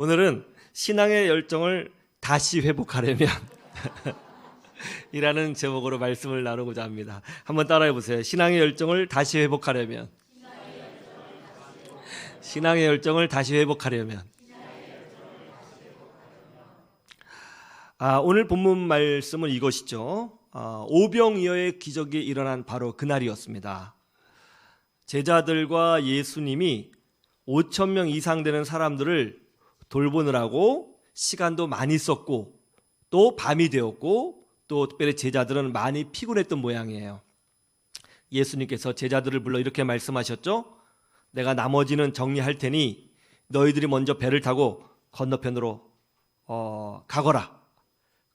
오늘은 신앙의 열정을 다시 회복하려면 이라는 제목으로 말씀을 나누고자 합니다. 한번 따라해 보세요. 신앙의 열정을 다시 회복하려면. 신앙의 열정을 다시 회복하려면. 오늘 본문 말씀은 이것이죠. 오병이어의 기적이 일어난 바로 그날이었습니다. 제자들과 예수님이 5,000명 이상 되는 사람들을 돌보느라고 시간도 많이 썼고 또 밤이 되었고 또 특별히 제자들은 많이 피곤했던 모양이에요. 예수님께서 제자들을 불러 이렇게 말씀하셨죠. 내가 나머지는 정리할 테니 너희들이 먼저 배를 타고 건너편으로 가거라.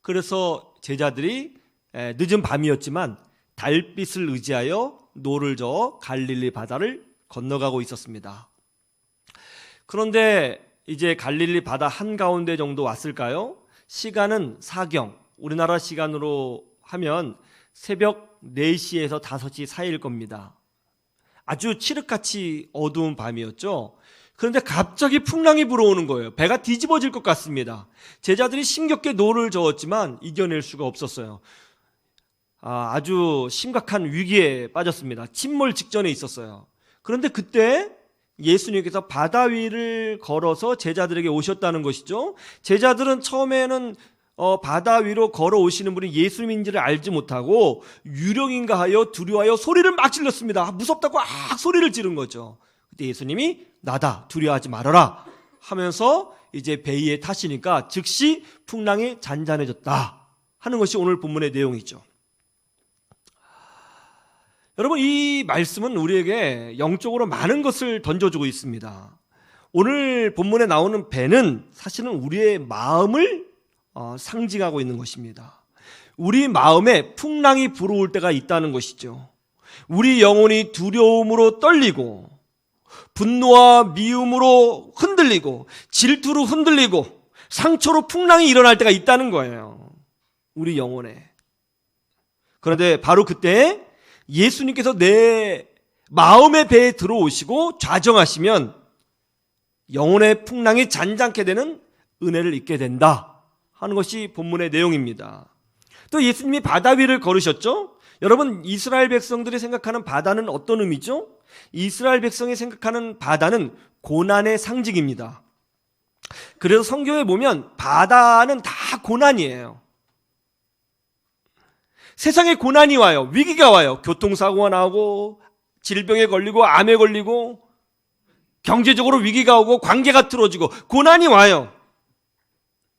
그래서 제자들이 늦은 밤이었지만 달빛을 의지하여 노를 저어 갈릴리 바다를 건너가고 있었습니다. 그런데 이제 갈릴리 바다 한가운데 정도 왔을까요? 시간은 사경, 우리나라 시간으로 하면 새벽 4시에서 5시 사이일 겁니다. 아주 칠흑같이 어두운 밤이었죠. 그런데 갑자기 풍랑이 불어오는 거예요. 배가 뒤집어질 것 같습니다. 제자들이 힘겹게 노를 저었지만 이겨낼 수가 없었어요. 아주 심각한 위기에 빠졌습니다. 침몰 직전에 있었어요. 그런데 그때 예수님께서 바다 위를 걸어서 제자들에게 오셨다는 것이죠. 제자들은 처음에는 바다 위로 걸어오시는 분이 예수님인지를 알지 못하고 유령인가 하여 두려워하여 소리를 막 질렀습니다. 무섭다고 소리를 지른 거죠. 그때 예수님이 나다, 두려워하지 말아라 하면서 이제 배 위에 타시니까 즉시 풍랑이 잔잔해졌다 하는 것이 오늘 본문의 내용이죠. 여러분, 이 말씀은 우리에게 영적으로 많은 것을 던져주고 있습니다. 오늘 본문에 나오는 배는 사실은 우리의 마음을 상징하고 있는 것입니다. 우리 마음에 풍랑이 불어올 때가 있다는 것이죠. 우리 영혼이 두려움으로 떨리고 분노와 미움으로 흔들리고 질투로 흔들리고 상처로 풍랑이 일어날 때가 있다는 거예요. 우리 영혼에. 그런데 바로 그때 예수님께서 내 마음의 배에 들어오시고 좌정하시면 영혼의 풍랑이 잔잔케 되는 은혜를 입게 된다 하는 것이 본문의 내용입니다. 또 예수님이 바다 위를 걸으셨죠? 여러분, 이스라엘 백성들이 생각하는 바다는 어떤 의미죠? 이스라엘 백성이 생각하는 바다는 고난의 상징입니다. 그래서 성경에 보면 바다는 다 고난이에요. 세상에 고난이 와요. 위기가 와요. 교통사고가 나오고 질병에 걸리고 암에 걸리고 경제적으로 위기가 오고 관계가 틀어지고 고난이 와요.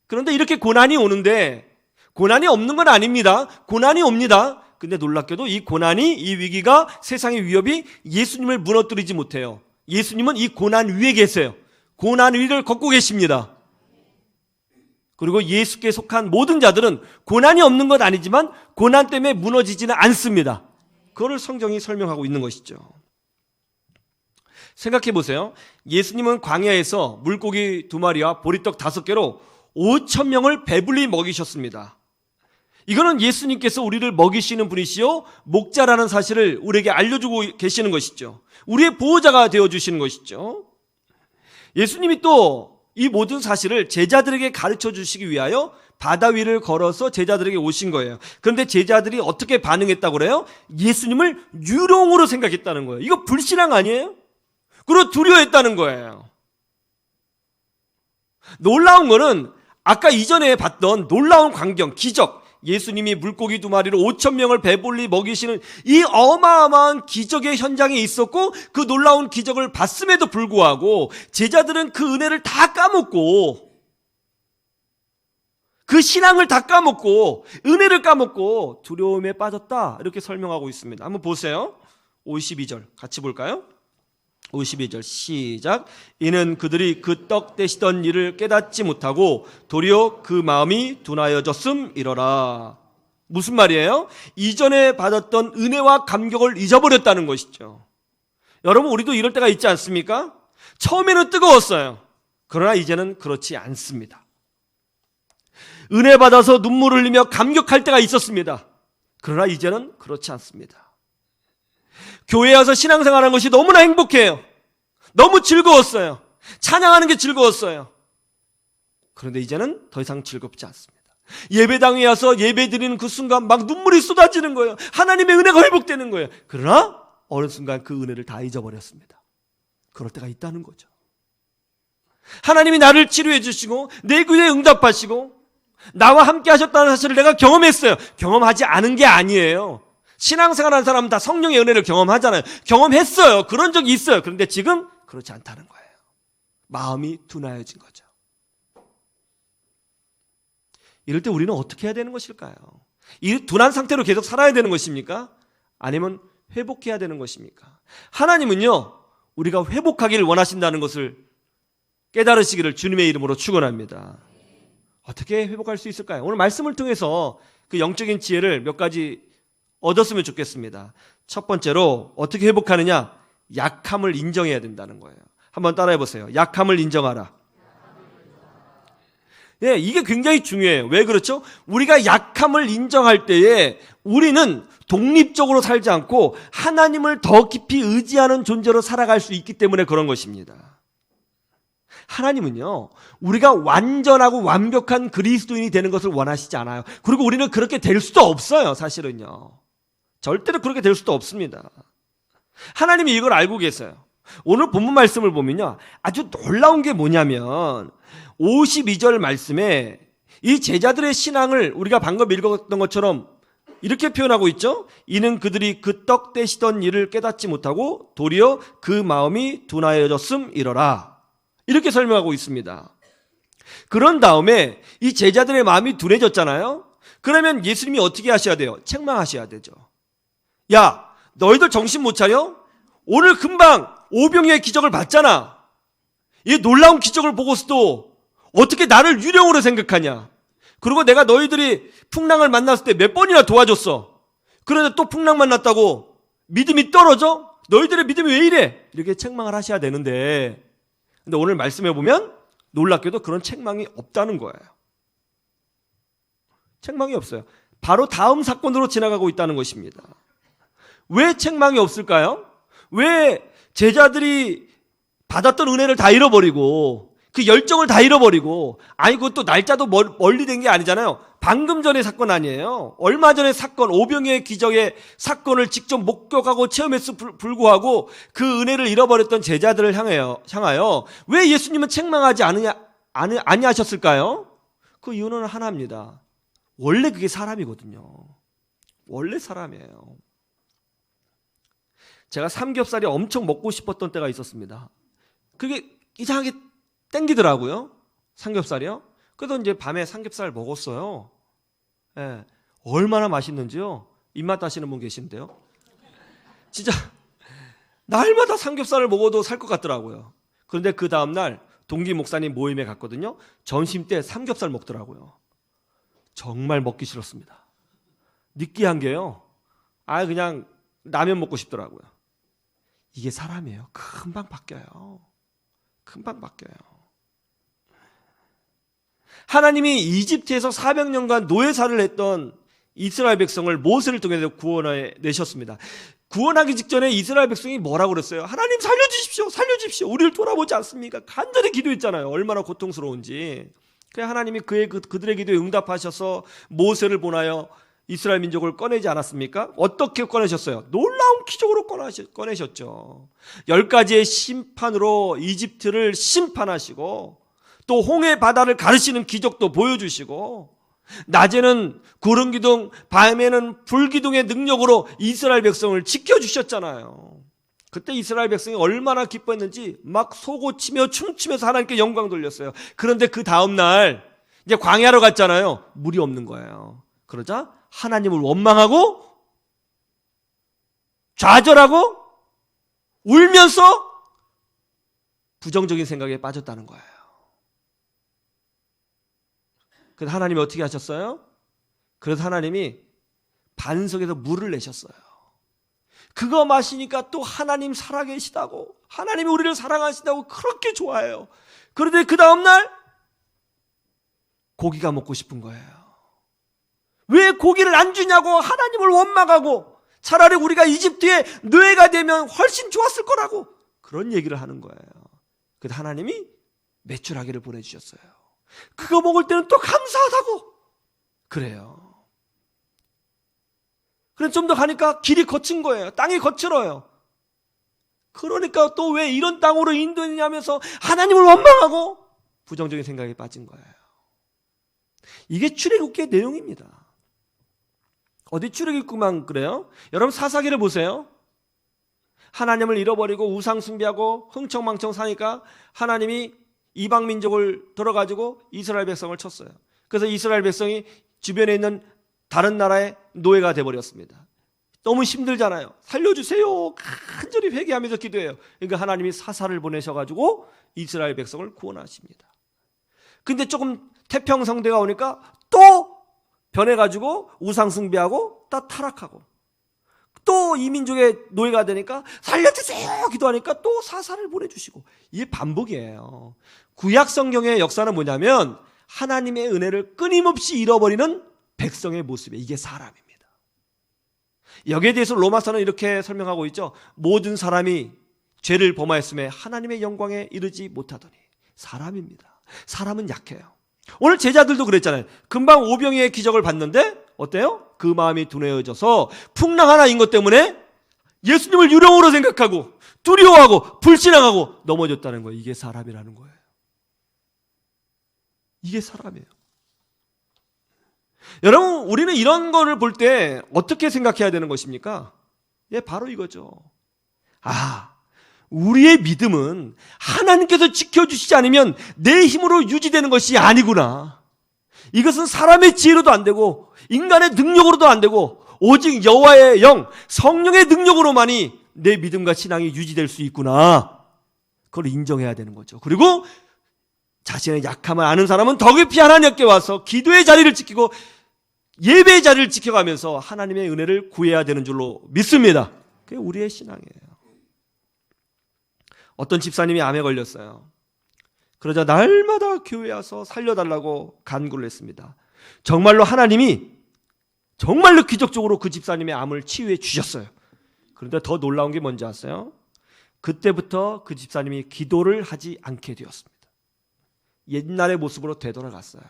그런데 이렇게 고난이 오는데 고난이 없는 건 아닙니다. 고난이 옵니다. 근데 놀랍게도 이 고난이, 이 위기가, 세상의 위협이 예수님을 무너뜨리지 못해요. 예수님은 이 고난 위에 계세요. 고난 위를 걷고 계십니다. 그리고 예수께 속한 모든 자들은 고난이 없는 건 아니지만 고난 때문에 무너지지는 않습니다. 그걸 성경이 설명하고 있는 것이죠. 생각해 보세요. 예수님은 광야에서 물고기 2마리와 보리떡 5개로 5,000명을 배불리 먹이셨습니다. 이거는 예수님께서 우리를 먹이시는 분이시요 목자라는 사실을 우리에게 알려주고 계시는 것이죠. 우리의 보호자가 되어주시는 것이죠. 예수님이 또 이 모든 사실을 제자들에게 가르쳐 주시기 위하여 바다 위를 걸어서 제자들에게 오신 거예요. 그런데 제자들이 어떻게 반응했다고 그래요? 예수님을 유령으로 생각했다는 거예요. 이거 불신앙 아니에요? 그리고 두려워했다는 거예요. 놀라운 거는 아까 이전에 봤던 놀라운 광경, 기적, 예수님이 물고기 2마리로 5,000명을 배불리 먹이시는 이 어마어마한 기적의 현장에 있었고 그 놀라운 기적을 봤음에도 불구하고 제자들은 그 은혜를 다 까먹고 그 신앙을 다 까먹고 은혜를 까먹고 두려움에 빠졌다 이렇게 설명하고 있습니다. 한번 보세요. 52절 같이 볼까요? 52절 시작. 이는 그들이 그 떡 떼시던 일을 깨닫지 못하고 도리어 그 마음이 둔하여졌음이러라. 무슨 말이에요? 이전에 받았던 은혜와 감격을 잊어버렸다는 것이죠. 여러분, 우리도 이럴 때가 있지 않습니까? 처음에는 뜨거웠어요. 그러나 이제는 그렇지 않습니다. 은혜 받아서 눈물을 흘리며 감격할 때가 있었습니다. 그러나 이제는 그렇지 않습니다. 교회에 와서 신앙생활하는 것이 너무나 행복해요. 너무 즐거웠어요. 찬양하는 게 즐거웠어요. 그런데 이제는 더 이상 즐겁지 않습니다. 예배당에 와서 예배 드리는 그 순간 막 눈물이 쏟아지는 거예요. 하나님의 은혜가 회복되는 거예요. 그러나 어느 순간 그 은혜를 다 잊어버렸습니다. 그럴 때가 있다는 거죠. 하나님이 나를 치료해 주시고 내 기도에 응답하시고 나와 함께 하셨다는 사실을 내가 경험했어요. 경험하지 않은 게 아니에요. 신앙생활하는 사람은 다 성령의 은혜를 경험하잖아요. 경험했어요. 그런 적이 있어요. 그런데 지금 그렇지 않다는 거예요. 마음이 둔하여진 거죠. 이럴 때 우리는 어떻게 해야 되는 것일까요? 이 둔한 상태로 계속 살아야 되는 것입니까? 아니면 회복해야 되는 것입니까? 하나님은요, 우리가 회복하기를 원하신다는 것을 깨달으시기를 주님의 이름으로 축원합니다. 어떻게 회복할 수 있을까요? 오늘 말씀을 통해서 그 영적인 지혜를 몇 가지 얻었으면 좋겠습니다. 첫 번째로 어떻게 회복하느냐? 약함을 인정해야 된다는 거예요. 한번 따라해 보세요. 약함을 인정하라. 예, 이게 굉장히 중요해요. 왜 그렇죠? 우리가 약함을 인정할 때에 우리는 독립적으로 살지 않고 하나님을 더 깊이 의지하는 존재로 살아갈 수 있기 때문에 그런 것입니다. 하나님은요, 우리가 완전하고 완벽한 그리스도인이 되는 것을 원하시지 않아요. 그리고 우리는 그렇게 될 수도 없어요, 사실은요. 절대로 그렇게 될 수도 없습니다. 하나님이 이걸 알고 계세요. 오늘 본문 말씀을 보면요, 아주 놀라운 게 뭐냐면 52절 말씀에 이 제자들의 신앙을 우리가 방금 읽었던 것처럼 이렇게 표현하고 있죠. 이는 그들이 그 떡 떼시던 일을 깨닫지 못하고 도리어 그 마음이 둔하여졌음이러라. 이렇게 설명하고 있습니다. 그런 다음에 이 제자들의 마음이 둔해졌잖아요. 그러면 예수님이 어떻게 하셔야 돼요? 책망하셔야 되죠. 야, 너희들 정신 못 차려? 오늘 금방 오병이어의 기적을 봤잖아. 이 놀라운 기적을 보고서도 어떻게 나를 유령으로 생각하냐? 그리고 내가 너희들이 풍랑을 만났을 때 몇 번이나 도와줬어. 그런데 또 풍랑 만났다고 믿음이 떨어져? 너희들의 믿음이 왜 이래? 이렇게 책망을 하셔야 되는데, 근데 오늘 말씀해 보면 놀랍게도 그런 책망이 없다는 거예요. 책망이 없어요. 바로 다음 사건으로 지나가고 있다는 것입니다. 왜 책망이 없을까요? 왜 제자들이 받았던 은혜를 다 잃어버리고 그 열정을 다 잃어버리고, 아니 그것도 날짜도 멀리 된 게 아니잖아요. 방금 전의 사건 아니에요. 얼마 전의 사건, 오병이어의 기적의 사건을 직접 목격하고 체험했을 불구하고 그 은혜를 잃어버렸던 제자들을 향하여 왜 예수님은 책망하지 아니하셨을까요? 그 이유는 하나입니다. 원래 그게 사람이거든요. 원래 사람이에요. 제가 삼겹살이 엄청 먹고 싶었던 때가 있었습니다. 그게 이상하게 땡기더라고요. 삼겹살이요. 그래서 이제 밤에 삼겹살 먹었어요. 예, 얼마나 맛있는지요. 입맛 다시는 분 계신데요. 진짜 날마다 삼겹살을 먹어도 살 것 같더라고요. 그런데 그 다음날 동기 목사님 모임에 갔거든요. 점심 때 삼겹살 먹더라고요. 정말 먹기 싫었습니다. 느끼한 게요. 그냥 라면 먹고 싶더라고요. 이게 사람이에요. 금방 바뀌어요. 금방 바뀌어요. 하나님이 이집트에서 400년간 노예살을 했던 이스라엘 백성을 모세를 통해서 구원해내셨습니다. 구원하기 직전에 이스라엘 백성이 뭐라고 그랬어요? 하나님 살려주십시오. 살려주십시오. 우리를 돌아보지 않습니까? 간절히 기도했잖아요. 얼마나 고통스러운지. 그래서 하나님이 그들의 기도에 응답하셔서 모세를 보내어 이스라엘 민족을 꺼내지 않았습니까? 어떻게 꺼내셨어요? 놀라운 기적으로 꺼내셨죠. 10가지의 심판으로 이집트를 심판하시고 또 홍해 바다를 가르시는 기적도 보여주시고 낮에는 구름 기둥, 밤에는 불 기둥의 능력으로 이스라엘 백성을 지켜주셨잖아요. 그때 이스라엘 백성이 얼마나 기뻐했는지 막 소고치며 춤추면서 하나님께 영광 돌렸어요. 그런데 그 다음날 이제 광야로 갔잖아요. 물이 없는 거예요. 그러자 하나님을 원망하고 좌절하고 울면서 부정적인 생각에 빠졌다는 거예요. 그래서 하나님이 어떻게 하셨어요? 그래서 하나님이 반석에서 물을 내셨어요. 그거 마시니까 또 하나님 살아계시다고, 하나님이 우리를 사랑하신다고 그렇게 좋아해요. 그런데 그 다음날 고기가 먹고 싶은 거예요. 왜 고기를 안 주냐고 하나님을 원망하고, 차라리 우리가 이집트의 노예가 되면 훨씬 좋았을 거라고 그런 얘기를 하는 거예요. 그래서 하나님이 메추라기를 보내주셨어요. 그거 먹을 때는 또 감사하다고 그래요. 그래서 좀 더 가니까 길이 거친 거예요. 땅이 거칠어요. 그러니까 또 왜 이런 땅으로 인도했냐면서 하나님을 원망하고 부정적인 생각에 빠진 거예요. 이게 출애굽기의 내용입니다. 어디 출애굽기만 그래요? 여러분 사사기를 보세요. 하나님을 잃어버리고 우상 숭배하고 흥청망청 사니까 하나님이 이방 민족을 들어가지고 이스라엘 백성을 쳤어요. 그래서 이스라엘 백성이 주변에 있는 다른 나라의 노예가 돼버렸습니다. 너무 힘들잖아요. 살려주세요. 간절히 회개하면서 기도해요. 그러니까 하나님이 사사를 보내셔가지고 이스라엘 백성을 구원하십니다. 근데 조금 태평성대가 오니까 또 변해가지고 우상숭배하고 또 타락하고 또 이 민족의 노예가 되니까 살려주세요 기도하니까 또 사사를 보내주시고, 이게 반복이에요. 구약 성경의 역사는 뭐냐면 하나님의 은혜를 끊임없이 잃어버리는 백성의 모습이에요. 이게 사람입니다. 여기에 대해서 로마서는 이렇게 설명하고 있죠. 모든 사람이 죄를 범하였음에 하나님의 영광에 이르지 못하더니. 사람입니다. 사람은 약해요. 오늘 제자들도 그랬잖아요. 금방 오병이의 기적을 봤는데 어때요? 그 마음이 둔해져서 풍랑 하나인 것 때문에 예수님을 유령으로 생각하고 두려워하고 불신앙하고 넘어졌다는 거예요. 이게 사람이라는 거예요. 이게 사람이에요. 여러분, 우리는 이런 거를 볼 때 어떻게 생각해야 되는 것입니까? 예, 바로 이거죠. 우리의 믿음은 하나님께서 지켜주시지 않으면 내 힘으로 유지되는 것이 아니구나. 이것은 사람의 지혜로도 안 되고 인간의 능력으로도 안 되고 오직 여호와의 영, 성령의 능력으로만이 내 믿음과 신앙이 유지될 수 있구나. 그걸 인정해야 되는 거죠. 그리고 자신의 약함을 아는 사람은 더 깊이 하나님께 와서 기도의 자리를 지키고 예배의 자리를 지켜가면서 하나님의 은혜를 구해야 되는 줄로 믿습니다. 그게 우리의 신앙이에요. 어떤 집사님이 암에 걸렸어요. 그러자 날마다 교회에 와서 살려달라고 간구를 했습니다. 정말로 하나님이 정말로 기적적으로 그 집사님의 암을 치유해 주셨어요. 그런데 더 놀라운 게 뭔지 아세요? 그때부터 그 집사님이 기도를 하지 않게 되었습니다. 옛날의 모습으로 되돌아갔어요.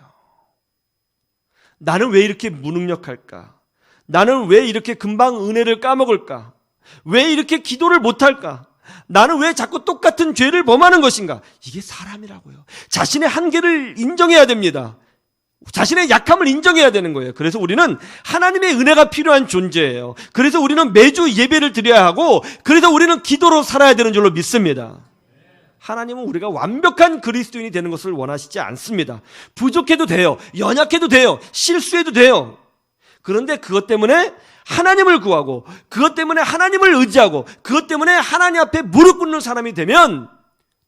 나는 왜 이렇게 무능력할까? 나는 왜 이렇게 금방 은혜를 까먹을까? 왜 이렇게 기도를 못할까? 나는 왜 자꾸 똑같은 죄를 범하는 것인가? 이게 사람이라고요. 자신의 한계를 인정해야 됩니다. 자신의 약함을 인정해야 되는 거예요. 그래서 우리는 하나님의 은혜가 필요한 존재예요. 그래서 우리는 매주 예배를 드려야 하고, 그래서 우리는 기도로 살아야 되는 줄로 믿습니다. 하나님은 우리가 완벽한 그리스도인이 되는 것을 원하시지 않습니다. 부족해도 돼요. 연약해도 돼요. 실수해도 돼요. 그런데 그것 때문에 하나님을 구하고, 그것 때문에 하나님을 의지하고, 그것 때문에 하나님 앞에 무릎 꿇는 사람이 되면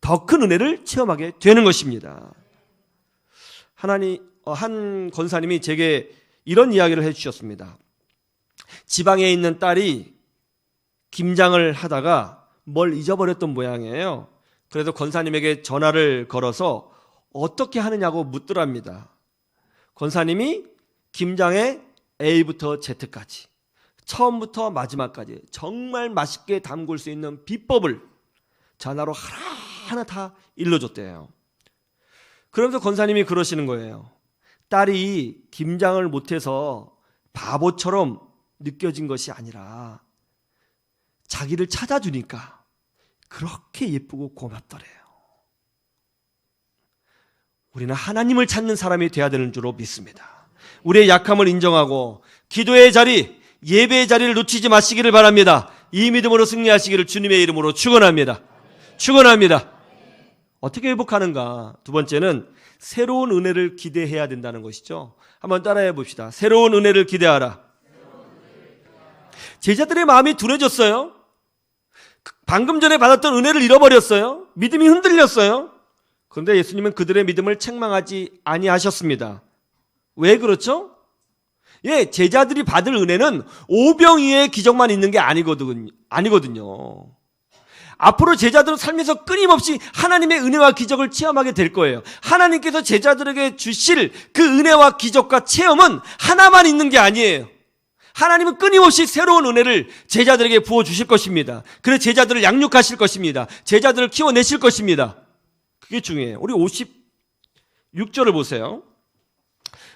더 큰 은혜를 체험하게 되는 것입니다. 한 권사님이 제게 이런 이야기를 해주셨습니다. 지방에 있는 딸이 김장을 하다가 뭘 잊어버렸던 모양이에요. 그래서 권사님에게 전화를 걸어서 어떻게 하느냐고 묻더랍니다. 권사님이 김장에 A부터 Z까지 처음부터 마지막까지 정말 맛있게 담글 수 있는 비법을 전화로 하나하나 다 일러줬대요. 그러면서 권사님이 그러시는 거예요. 딸이 김장을 못해서 바보처럼 느껴진 것이 아니라 자기를 찾아주니까 그렇게 예쁘고 고맙더래요. 우리는 하나님을 찾는 사람이 되어야 되는 줄로 믿습니다. 우리의 약함을 인정하고 기도의 자리, 예배의 자리를 놓치지 마시기를 바랍니다. 이 믿음으로 승리하시기를 주님의 이름으로 축원합니다. 축원합니다. 어떻게 회복하는가? 두 번째는 새로운 은혜를 기대해야 된다는 것이죠. 한번 따라해 봅시다. 새로운 은혜를 기대하라. 제자들의 마음이 둔해졌어요. 방금 전에 받았던 은혜를 잃어버렸어요. 믿음이 흔들렸어요. 그런데 예수님은 그들의 믿음을 책망하지 아니하셨습니다. 왜 그렇죠? 예, 제자들이 받을 은혜는 오병이어의 기적만 있는 게 아니거든요. 앞으로 제자들은 살면서 끊임없이 하나님의 은혜와 기적을 체험하게 될 거예요. 하나님께서 제자들에게 주실 그 은혜와 기적과 체험은 하나만 있는 게 아니에요. 하나님은 끊임없이 새로운 은혜를 제자들에게 부어주실 것입니다. 그래서 제자들을 양육하실 것입니다. 제자들을 키워내실 것입니다. 그게 중요해요. 우리 6절을 보세요.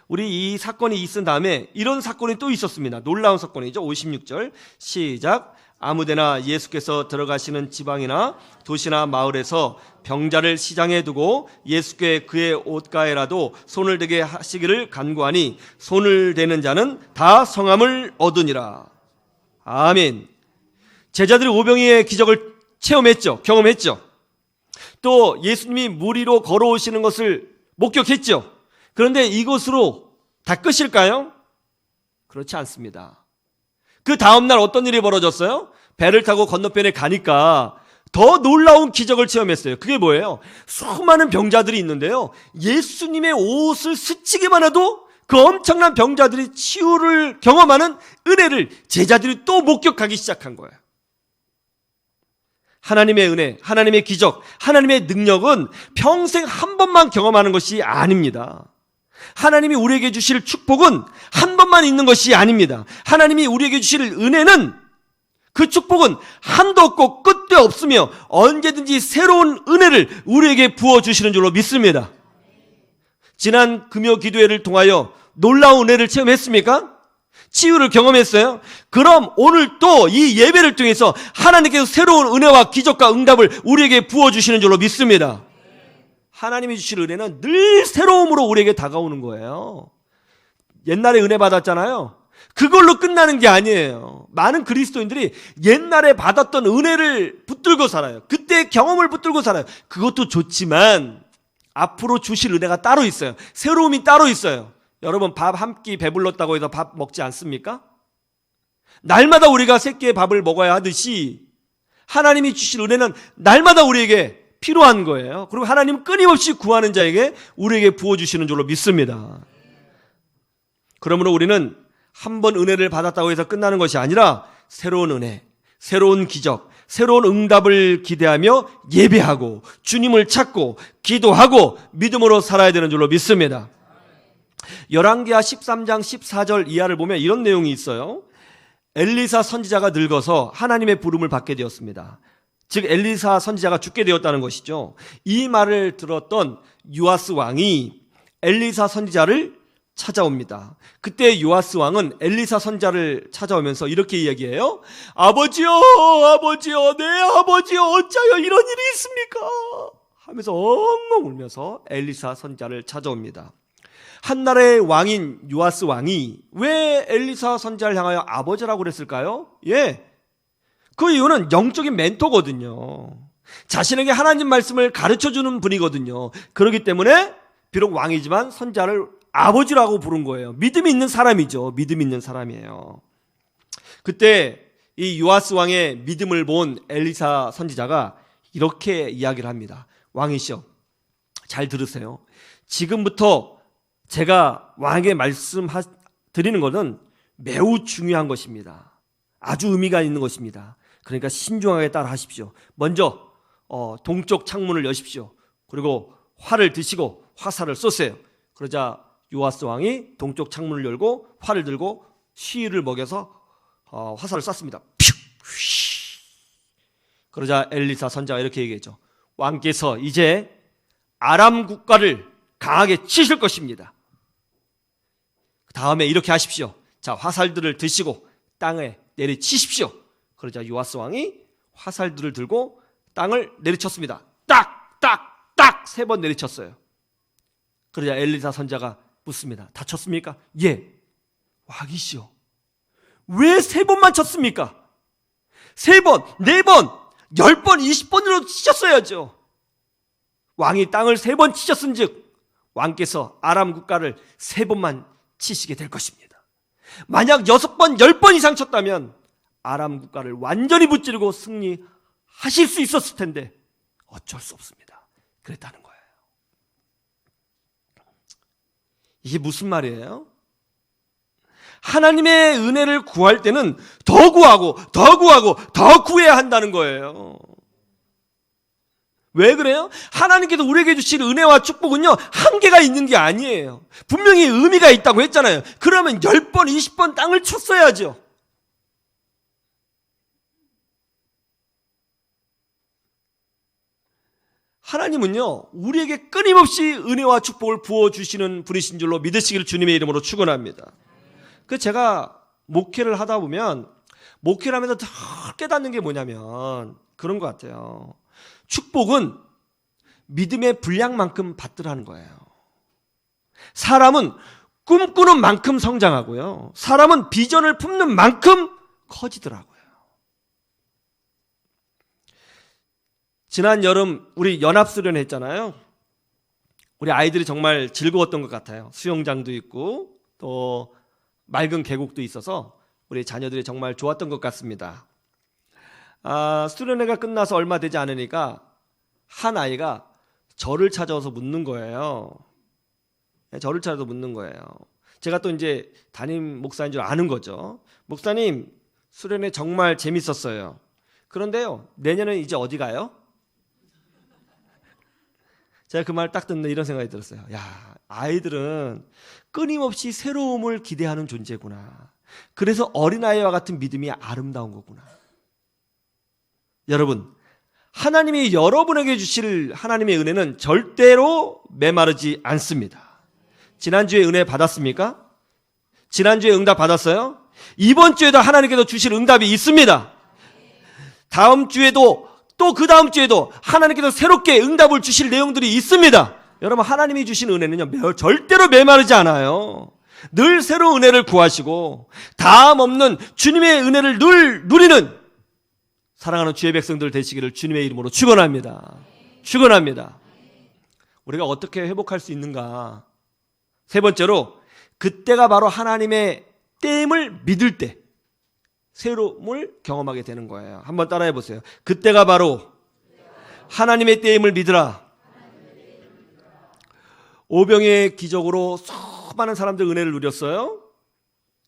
우리 이 사건이 있은 다음에 이런 사건이 또 있었습니다. 놀라운 사건이죠. 56절 시작. 아무데나 예수께서 들어가시는 지방이나 도시나 마을에서 병자를 시장에 두고 예수께 그의 옷가에라도 손을 대게 하시기를 간구하니 손을 대는 자는 다 성함을 얻으니라. 아멘. 제자들이 오병이의 기적을 체험했죠. 경험했죠. 또 예수님이 물 위로 걸어오시는 것을 목격했죠. 그런데 이것으로 다 끝일까요? 그렇지 않습니다. 그 다음날 어떤 일이 벌어졌어요? 배를 타고 건너편에 가니까 더 놀라운 기적을 체험했어요. 그게 뭐예요? 수많은 병자들이 있는데요, 예수님의 옷을 스치기만 해도 그 엄청난 병자들이 치유를 경험하는 은혜를 제자들이 또 목격하기 시작한 거예요. 하나님의 은혜, 하나님의 기적, 하나님의 능력은 평생 한 번만 경험하는 것이 아닙니다. 하나님이 우리에게 주실 축복은 한 번만 있는 것이 아닙니다. 하나님이 우리에게 주실 은혜는, 그 축복은 한도 없고 끝도 없으며 언제든지 새로운 은혜를 우리에게 부어주시는 줄로 믿습니다. 지난 금요 기도회를 통하여 놀라운 은혜를 체험했습니까? 치유를 경험했어요? 그럼 오늘 또 이 예배를 통해서 하나님께서 새로운 은혜와 기적과 응답을 우리에게 부어주시는 줄로 믿습니다. 하나님이 주실 은혜는 늘 새로움으로 우리에게 다가오는 거예요. 옛날에 은혜 받았잖아요. 그걸로 끝나는 게 아니에요. 많은 그리스도인들이 옛날에 받았던 은혜를 붙들고 살아요. 그때의 경험을 붙들고 살아요. 그것도 좋지만 앞으로 주실 은혜가 따로 있어요. 새로움이 따로 있어요. 여러분, 밥 한 끼 배불렀다고 해서 밥 먹지 않습니까? 날마다 우리가 세 끼의 밥을 먹어야 하듯이 하나님이 주실 은혜는 날마다 우리에게 필요한 거예요. 그리고 하나님은 끊임없이 구하는 자에게 우리에게 부어주시는 줄로 믿습니다. 그러므로 우리는 한 번 은혜를 받았다고 해서 끝나는 것이 아니라 새로운 은혜, 새로운 기적, 새로운 응답을 기대하며 예배하고 주님을 찾고 기도하고 믿음으로 살아야 되는 줄로 믿습니다. 열왕기하 13장 14절 이하를 보면 이런 내용이 있어요. 엘리사 선지자가 늙어서 하나님의 부름을 받게 되었습니다. 즉 엘리사 선지자가 죽게 되었다는 것이죠. 이 말을 들었던 요아스 왕이 엘리사 선지자를 찾아옵니다. 그때 요아스 왕은 엘리사 선지자를 찾아오면서 이렇게 이야기해요. 아버지요, 아버지요, 네 아버지요, 어찌하여 이런 일이 있습니까? 하면서 엉엉 울면서 엘리사 선지자를 찾아옵니다. 한나라의 왕인 요아스 왕이 왜 엘리사 선지자를 향하여 아버지라고 그랬을까요? 그 이유는 영적인 멘토거든요. 자신에게 하나님 말씀을 가르쳐주는 분이거든요. 그렇기 때문에 비록 왕이지만 선지자를 아버지라고 부른 거예요. 믿음이 있는 사람이죠. 믿음이 있는 사람이에요. 그때 이 요아스 왕의 믿음을 본 엘리사 선지자가 이렇게 이야기를 합니다. 왕이시여, 잘 들으세요. 지금부터 제가 왕에게 말씀드리는 것은 매우 중요한 것입니다. 아주 의미가 있는 것입니다. 그러니까 신중하게 따라 하십시오. 먼저 동쪽 창문을 여십시오. 그리고 활을 드시고 화살을 쏘세요. 그러자 요아스 왕이 동쪽 창문을 열고 활을 들고 시위를 먹여서 화살을 쐈습니다. 그러자 엘리사 선지자가 이렇게 얘기했죠. 왕께서 이제 아람 국가를 강하게 치실 것입니다. 다음에 이렇게 하십시오. 자, 화살들을 드시고 땅에 내리치십시오. 그러자 요아스 왕이 화살들을 들고 땅을 내리쳤습니다. 딱, 딱, 딱 3번 내리쳤어요. 그러자 엘리사 선지자가 묻습니다. 다쳤습니까? 예. 왕이시여, 왜 3번만 쳤습니까? 3번, 4번, 10번, 20번으로 치셨어야죠. 왕이 땅을 3번 치셨은즉 왕께서 아람 국가를 3번만 치시게 될 것입니다. 만약 6번, 10번 이상 쳤다면 아람 국가를 완전히 무찌르고 승리하실 수 있었을 텐데 어쩔 수 없습니다. 그랬다는 거예요. 이게 무슨 말이에요? 하나님의 은혜를 구할 때는 더 구하고 더 구하고 더 구해야 한다는 거예요. 왜 그래요? 하나님께서 우리에게 주실 은혜와 축복은요, 한계가 있는 게 아니에요. 분명히 의미가 있다고 했잖아요. 그러면 10번, 20번 땅을 쳤어야죠. 하나님은요, 우리에게 끊임없이 은혜와 축복을 부어주시는 분이신 줄로 믿으시기를 주님의 이름으로 축원합니다. 그 제가 목회를 하다 보면 목회를 하면서 더 깨닫는 게 뭐냐면 그런 것 같아요. 축복은 믿음의 분량만큼 받더라는 거예요. 사람은 꿈꾸는 만큼 성장하고요. 사람은 비전을 품는 만큼 커지더라고요. 지난 여름 우리 연합수련 했잖아요. 우리 아이들이 정말 즐거웠던 것 같아요. 수영장도 있고 또 맑은 계곡도 있어서 우리 자녀들이 정말 좋았던 것 같습니다. 수련회가 끝나서 얼마 되지 않으니까 한 아이가 저를 찾아와서 묻는 거예요. 저를 찾아서 묻는 거예요. 제가 또 이제 담임 목사인 줄 아는 거죠. 목사님, 수련회 정말 재밌었어요. 그런데요, 내년은 이제 어디 가요? 제가 그 말 딱 듣는 이런 생각이 들었어요. 야, 아이들은 끊임없이 새로움을 기대하는 존재구나. 그래서 어린아이와 같은 믿음이 아름다운 거구나. 여러분, 하나님이 여러분에게 주실 하나님의 은혜는 절대로 메마르지 않습니다. 지난주에 은혜 받았습니까? 지난주에 응답 받았어요? 이번 주에도 하나님께서 주실 응답이 있습니다. 다음 주에도 또 그 다음 주에도 하나님께서 새롭게 응답을 주실 내용들이 있습니다. 여러분, 하나님이 주신 은혜는요, 절대로 메마르지 않아요. 늘 새로운 은혜를 구하시고 다음 없는 주님의 은혜를 늘 누리는 사랑하는 주의 백성들 되시기를 주님의 이름으로 축원합니다. 축원합니다. 우리가 어떻게 회복할 수 있는가? 세 번째로, 그때가 바로 하나님의 때임을 믿을 때 새로움을 경험하게 되는 거예요. 한번 따라해 보세요. 그때가 바로 하나님의 때임을 믿으라. 오병이의 기적으로 수많은 사람들 은혜를 누렸어요.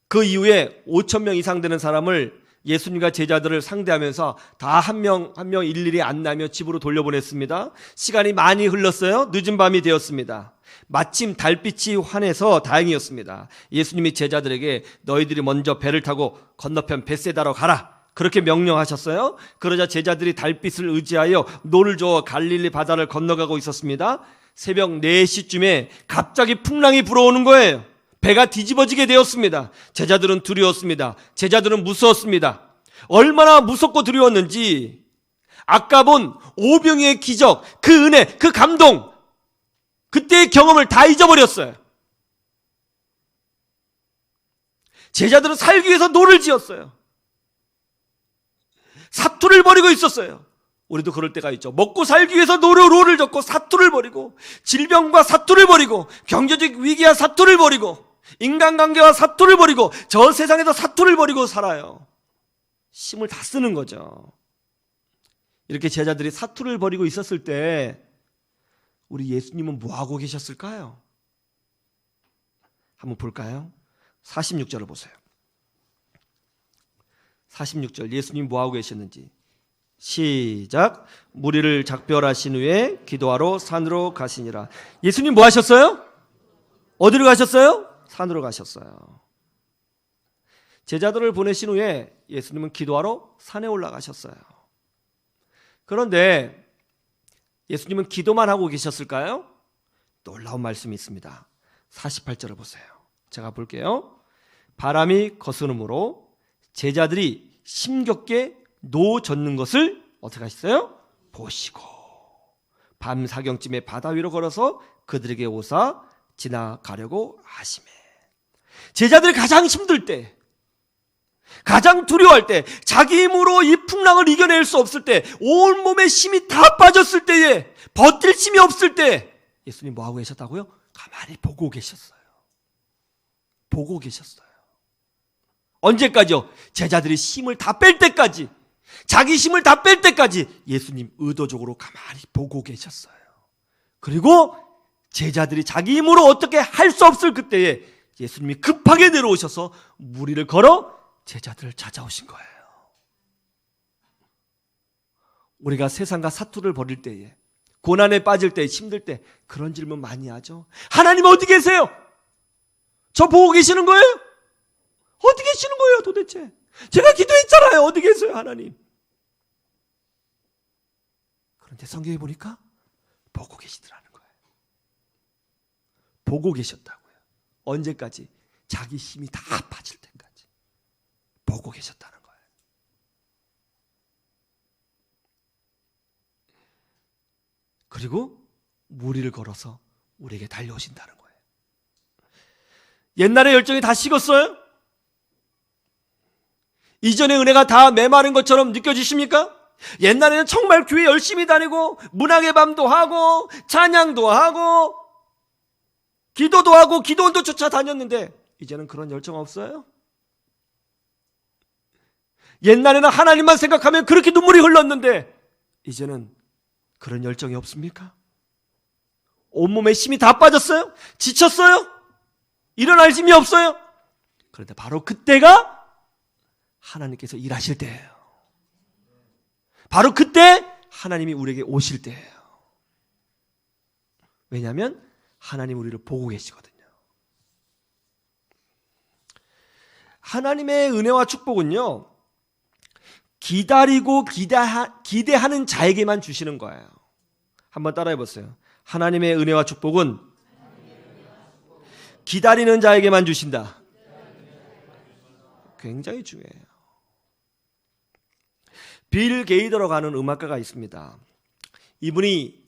그 이후에 5,000명 이상 되는 사람을 예수님과 제자들을 상대하면서 다 한 명 한 명 일일이 안내하며 집으로 돌려보냈습니다. 시간이 많이 흘렀어요. 늦은 밤이 되었습니다. 마침 달빛이 환해서 다행이었습니다. 예수님이 제자들에게 너희들이 먼저 배를 타고 건너편 벳세다로 가라, 그렇게 명령하셨어요. 그러자 제자들이 달빛을 의지하여 노를 저어 갈릴리 바다를 건너가고 있었습니다. 새벽 4시쯤에 갑자기 풍랑이 불어오는 거예요. 배가 뒤집어지게 되었습니다. 제자들은 두려웠습니다. 제자들은 무서웠습니다. 얼마나 무섭고 두려웠는지 아까 본 오병이의 기적, 그 은혜, 그 감동, 그때의 경험을 다 잊어버렸어요. 제자들은 살기 위해서 노를 지었어요. 사투를 벌이고 있었어요. 우리도 그럴 때가 있죠. 먹고 살기 위해서 노를 젓고 사투를 벌이고, 질병과 사투를 벌이고, 경제적 위기와 사투를 벌이고, 인간관계와 사투를 벌이고, 저 세상에서 사투를 벌이고 살아요. 힘을 다 쓰는 거죠. 이렇게 제자들이 사투를 벌이고 있었을 때 우리 예수님은 뭐하고 계셨을까요? 한번 볼까요? 46절을 보세요. 46절, 예수님 뭐하고 계셨는지. 시작. 무리를 작별하신 후에 기도하러 산으로 가시니라. 예수님 뭐 하셨어요? 어디로 가셨어요? 산으로 가셨어요. 제자들을 보내신 후에 예수님은 기도하러 산에 올라가셨어요. 그런데 예수님은 기도만 하고 계셨을까요? 놀라운 말씀이 있습니다. 48절을 보세요. 제가 볼게요. 바람이 거스름으로 제자들이 심겹게 노 젓는 것을 어떻게 하셨어요? 보시고 밤 사경쯤에 바다 위로 걸어서 그들에게 오사 지나가려고 하시매. 제자들이 가장 힘들 때, 가장 두려워할 때, 자기 힘으로 이 풍랑을 이겨낼 수 없을 때, 온몸에 힘이 다 빠졌을 때에, 버틸 힘이 없을 때 예수님 뭐하고 계셨다고요? 가만히 보고 계셨어요. 보고 계셨어요. 언제까지요? 제자들이 힘을 다 뺄 때까지, 자기 힘을 다 뺄 때까지 예수님 의도적으로 가만히 보고 계셨어요. 그리고 제자들이 자기 힘으로 어떻게 할 수 없을 그때에 예수님이 급하게 내려오셔서 무리를 걸어 제자들을 찾아오신 거예요. 우리가 세상과 사투를 벌일 때에, 고난에 빠질 때, 힘들 때 그런 질문 많이 하죠. 하나님 어디 계세요? 저 보고 계시는 거예요? 어디 계시는 거예요 도대체? 제가 기도했잖아요. 어디 계세요 하나님? 그런데 성경에 보니까 보고 계시더라는 거예요. 보고 계셨다고요. 언제까지? 자기 힘이 다 빠질 때까지 보고 계셨다는 거예요. 그리고 무리를 걸어서 우리에게 달려오신다는 거예요. 옛날의 열정이 다 식었어요? 이전의 은혜가 다 메마른 것처럼 느껴지십니까? 옛날에는 정말 교회 열심히 다니고 문학의 밤도 하고 찬양도 하고 기도도 하고 기도원도 쫓아다녔는데 이제는 그런 열정 없어요? 옛날에는 하나님만 생각하면 그렇게 눈물이 흘렀는데 이제는 그런 열정이 없습니까? 온몸에 힘이 다 빠졌어요? 지쳤어요? 일어날 힘이 없어요? 그런데 바로 그때가 하나님께서 일하실 때예요. 바로 그때 하나님이 우리에게 오실 때예요. 왜냐하면 하나님 우리를 보고 계시거든요. 하나님의 은혜와 축복은요, 기다리고 기대하는 자에게만 주시는 거예요. 한번 따라해 보세요. 하나님의 은혜와 축복은 기다리는 자에게만 주신다. 굉장히 중요해요. 빌 게이더라고 하는 음악가가 있습니다. 이분이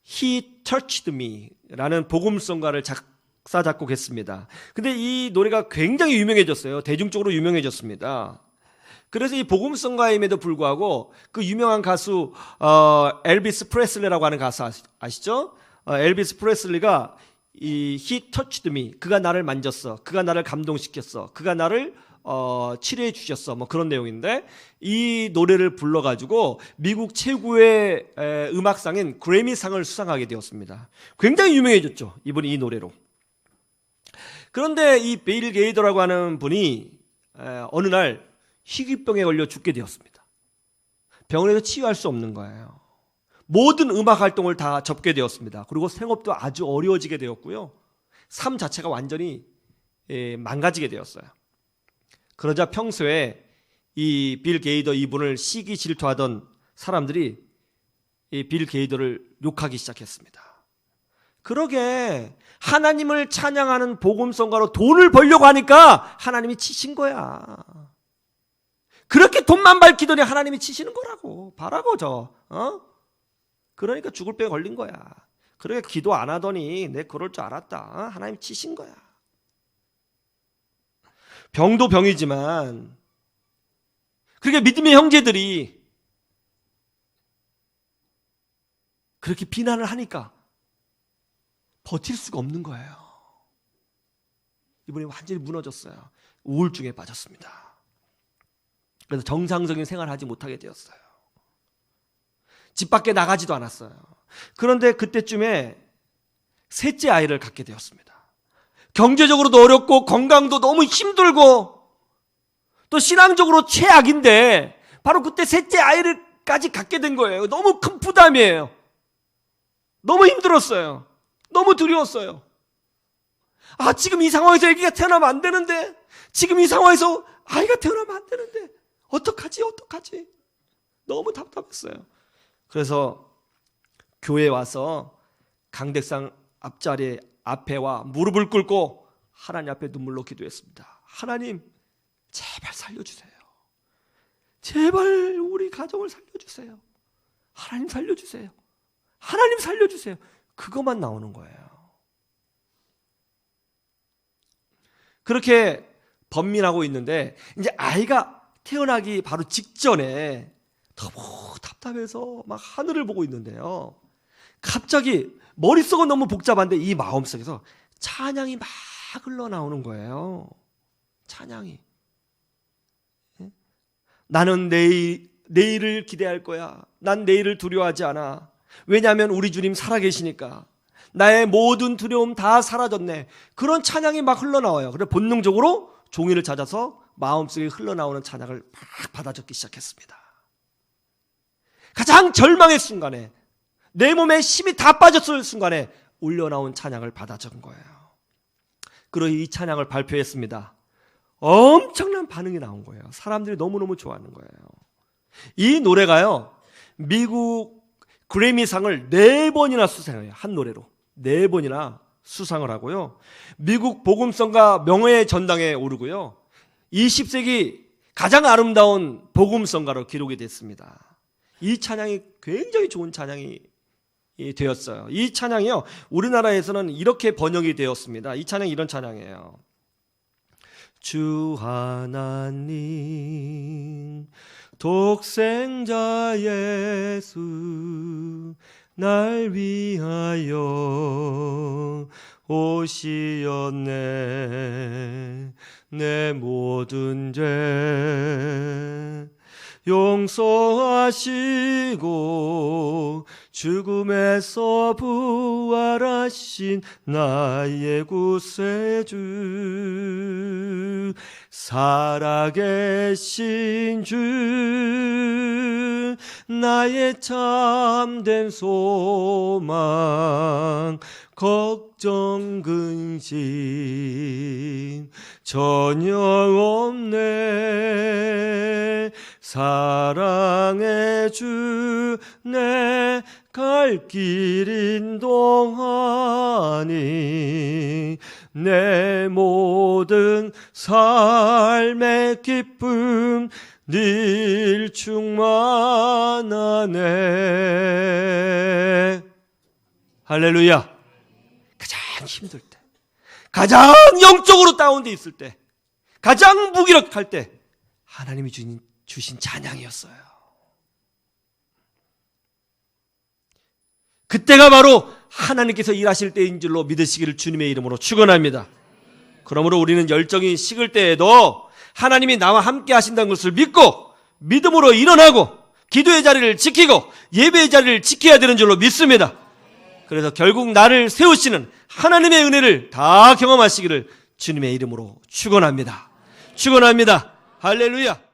He Touched Me 라는 복음성가를 작사 작곡했습니다. 근데 이 노래가 굉장히 유명해졌어요. 대중적으로 유명해졌습니다. 그래서 이 복음성가임에도 불구하고 그 유명한 가수 엘비스 프레슬리라고 하는 가수 아시죠? 엘비스 프레슬리가 이 He Touched Me, 그가 나를 만졌어, 그가 나를 감동시켰어, 그가 나를 치료해 주셨어, 뭐 그런 내용인데, 이 노래를 불러가지고 미국 최고의 음악상인 그래미상을 수상하게 되었습니다. 굉장히 유명해졌죠, 이분이 이 노래로. 그런데 이 빌 게이더라고 하는 분이 어느 날 희귀병에 걸려 죽게 되었습니다. 병원에서 치유할 수 없는 거예요. 모든 음악 활동을 다 접게 되었습니다. 그리고 생업도 아주 어려워지게 되었고요. 삶 자체가 완전히 망가지게 되었어요. 그러자 평소에 이 빌 게이더 이분을 시기 질투하던 사람들이 이 빌 게이더를 욕하기 시작했습니다. 그러게 하나님을 찬양하는 복음성가로 돈을 벌려고 하니까 하나님이 치신 거야. 그렇게 돈만 밝히더니 하나님이 치시는 거라고. 봐라고 그러니까 죽을 병에 걸린 거야. 그러니까 기도 안 하더니 내 그럴 줄 알았다. 하나님이 치신 거야. 병도 병이지만 그렇게 믿음의 형제들이 그렇게 비난을 하니까 버틸 수가 없는 거예요. 이분이 완전히 무너졌어요. 우울증에 빠졌습니다. 그래서 정상적인 생활을 하지 못하게 되었어요. 집 밖에 나가지도 않았어요. 그런데 그때쯤에 셋째 아이를 갖게 되었습니다. 경제적으로도 어렵고 건강도 너무 힘들고 또 신앙적으로 최악인데 바로 그때 셋째 아이를까지 갖게 된 거예요. 너무 큰 부담이에요. 너무 힘들었어요. 너무 두려웠어요. 지금 이 상황에서 아기가 태어나면 안 되는데, 지금 이 상황에서 아이가 태어나면 안 되는데 어떡하지? 너무 답답했어요. 그래서 교회에 와서 강대상 앞자리에 앞에와 무릎을 꿇고 하나님 앞에 눈물로 기도했습니다. 하나님, 제발 살려주세요. 제발 우리 가정을 살려주세요. 하나님 살려주세요. 하나님 살려주세요. 그것만 나오는 거예요. 그렇게 번민하고 있는데 이제 아이가 태어나기 바로 직전에 너무 답답해서 막 하늘을 보고 있는데요. 갑자기 머릿속은 너무 복잡한데 이 마음속에서 찬양이 막 흘러나오는 거예요. 찬양이. 나는 내일을 기대할 거야. 난 내일을 두려워하지 않아. 왜냐하면 우리 주님 살아계시니까. 나의 모든 두려움 다 사라졌네. 그런 찬양이 막 흘러나와요. 그래서 본능적으로 종이를 찾아서 마음속에 흘러나오는 찬양을 막 받아 적기 시작했습니다. 가장 절망의 순간에, 내 몸에 힘이 다 빠졌을 순간에 울려나온 찬양을 받아 적은 거예요. 그리고 이 찬양을 발표했습니다. 엄청난 반응이 나온 거예요. 사람들이 너무너무 좋아하는 거예요. 이 노래가요, 미국 그래미상을 4번이나 수상해요. 한 노래로 4번이나 수상을 하고요. 미국 복음성가 명예 전당에 오르고요. 20세기 가장 아름다운 복음성가로 기록이 됐습니다. 이 찬양이 굉장히 좋은 찬양이 되었어요. 이 찬양이요, 우리나라에서는 이렇게 번역이 되었습니다. 이 찬양이 이런 찬양이에요. 주 하나님 독생자 예수 날 위하여 오시었네. 내 모든 죄 용서하시고 죽음에서 부활하신 나의 구세주, 살아계신 주, 나의 참된 소망, 걱정 근심 전혀 없네. 사랑의 주 내 갈 길 인도하니 내 모든 삶의 기쁨 늘 충만하네. 할렐루야. 가장 힘들 때, 가장 영적으로 다운돼 있을 때, 가장 무기력할 때 하나님이 주신 찬양이었어요. 그때가 바로 하나님께서 일하실 때인 줄로 믿으시기를 주님의 이름으로 축원합니다. 그러므로 우리는 열정이 식을 때에도 하나님이 나와 함께 하신다는 것을 믿고 믿음으로 일어나고 기도의 자리를 지키고 예배의 자리를 지켜야 되는 줄로 믿습니다. 그래서 결국 나를 세우시는 하나님의 은혜를 다 경험하시기를 주님의 이름으로 축원합니다. 축원합니다. 할렐루야.